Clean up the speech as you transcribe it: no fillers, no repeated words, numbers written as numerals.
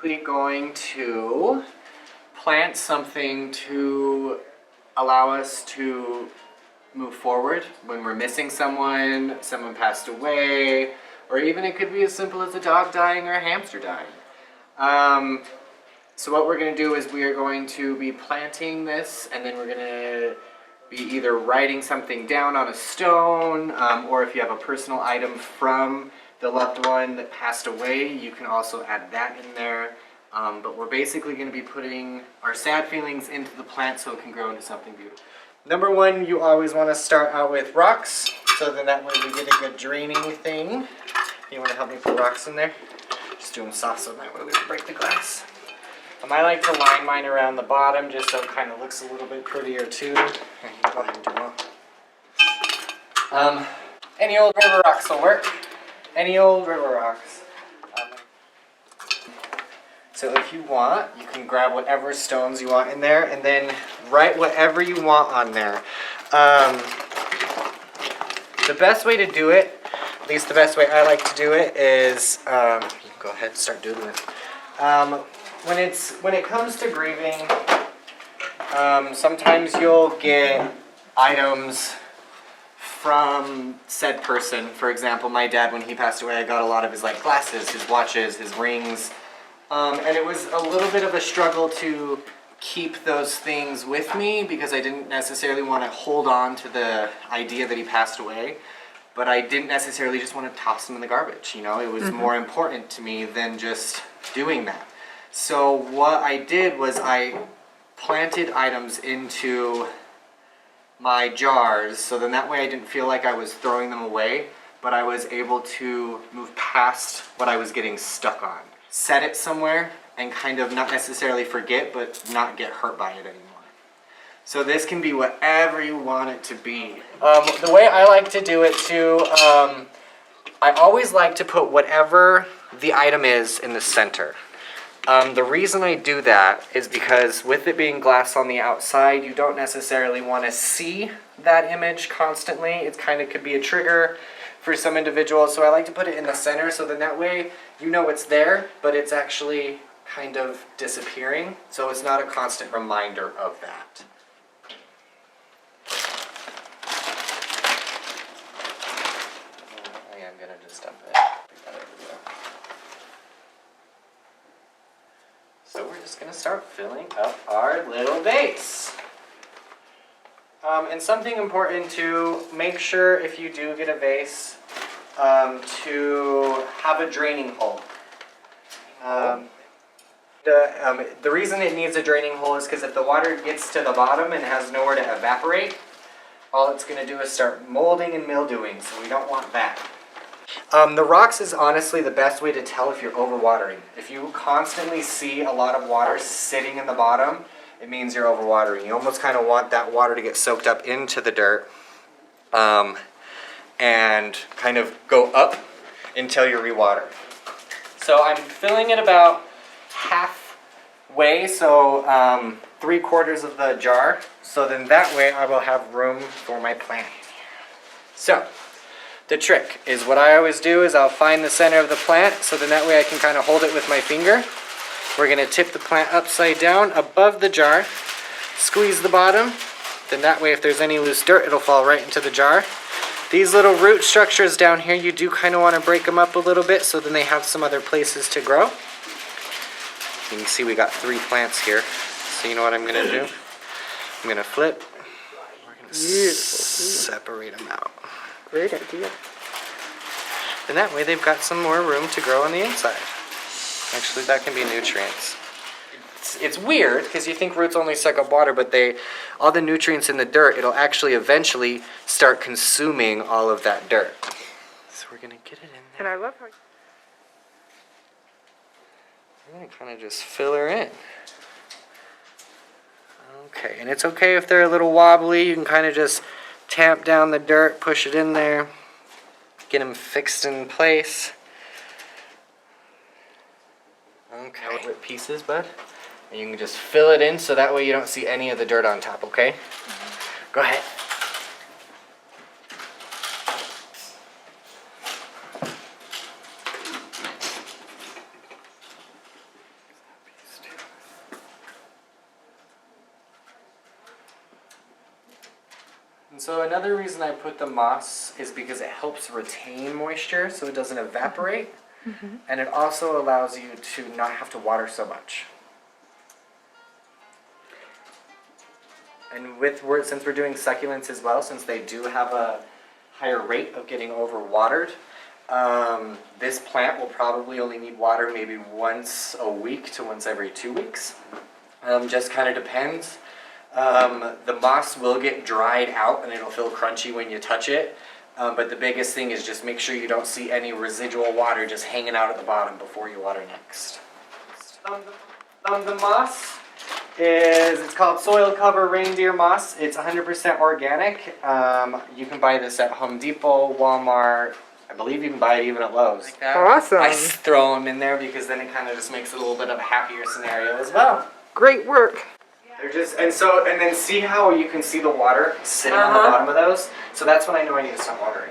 basically going to plant something to allow us to move forward when we're missing someone passed away, or even it could be as simple as a dog dying or a hamster dying. So what we're going to do is we are going to be planting this, and then we're going to be either writing something down on a stone, or if you have a personal item from the loved one that passed away, you can also add that in there. But we're basically going to be putting our sad feelings into the plant so it can grow into something beautiful. Number one, you always want to start out with rocks, so then that way we get a good draining thing. You want to help me put rocks in there? Just do them soft so that way we don't break the glass. I like to line mine around the bottom just so it kind of looks a little bit prettier too. Go ahead and do one. Any old river rocks will work. Any old river rocks. So if you want, you can grab whatever stones you want in there and then write whatever you want on there. The best way to do it, at least the best way I like to do it, is you can go ahead and start doodling. When it comes to grieving, sometimes you'll get items from said person. For example, my dad, when he passed away, I got a lot of his glasses, his watches, his rings, and it was a little bit of a struggle to keep those things with me because I didn't necessarily want to hold on to the idea that he passed away, but I didn't necessarily just want to toss them in the garbage. You know, it was more important to me than just doing that. So what I did was I planted items into my jars, so then that way I didn't feel like I was throwing them away, but I was able to move past what I was getting stuck on. Set it somewhere and kind of not necessarily forget, but not get hurt by it anymore. So this can be whatever you want it to be. The way I like to do it too, I always like to put whatever the item is in the center. The reason I do that is because with it being glass on the outside, you don't necessarily want to see that image constantly. It kind of could be a trigger for some individuals, so I like to put it in the center so then that way you know it's there, but it's actually kind of disappearing, so it's not a constant reminder of that. I'm going to just dump it. So we're just going to start filling up our little vase. And something important to make sure if you do get a vase to have a draining hole. The reason it needs a draining hole is because if the water gets to the bottom and has nowhere to evaporate, all it's going to do is start molding and mildewing, so we don't want that. The rocks is honestly the best way to tell if you're overwatering. If you constantly see a lot of water sitting in the bottom, it means you're overwatering. You almost kind of want that water to get soaked up into the dirt and kind of go up until you rewater. So I'm filling it about halfway, so 3/4 of the jar. So then that way I will have room for my plant. So the trick is what I always do is I'll find the center of the plant, so then that way I can kind of hold it with my finger. We're going to tip the plant upside down above the jar, squeeze the bottom, then that way if there's any loose dirt it'll fall right into the jar. These little root structures down here, you do kind of want to break them up a little bit so then they have some other places to grow. You can see we got 3 plants here, so you know what I'm going to do? I'm going to flip, we're going to separate them out. Great idea. And that way they've got some more room to grow on the inside. Actually, that can be nutrients. It's weird because you think roots only suck up water, but all the nutrients in the dirt, it'll actually eventually start consuming all of that dirt. So we're going to get it in there. And I love how... We're going to kind of just fill her in. Okay, and it's okay if they're a little wobbly. You can kind of just tamp down the dirt, push it in there, get them fixed in place. Okay, with pieces, bud. And you can just fill it in so that way you don't see any of the dirt on top, okay? Go ahead. And so another reason I put the moss is because it helps retain moisture so it doesn't evaporate. And it also allows you to not have to water so much. And since we're doing succulents as well, since they do have a higher rate of getting overwatered, this plant will probably only need water maybe once a week to once every 2 weeks. Just kind of depends. The moss will get dried out and it'll feel crunchy when you touch it. But the biggest thing is just make sure you don't see any residual water just hanging out at the bottom before you water next. The moss it's called soil cover reindeer moss. It's 100% organic. You can buy this at Home Depot, Walmart. I believe you can buy it even at Lowe's. Like that. Awesome. I throw them in there because then it kind of just makes it a little bit of a happier scenario as well. Great work. They're just and then see how you can see the water sitting on the bottom of those. So that's when I know I need to stop watering.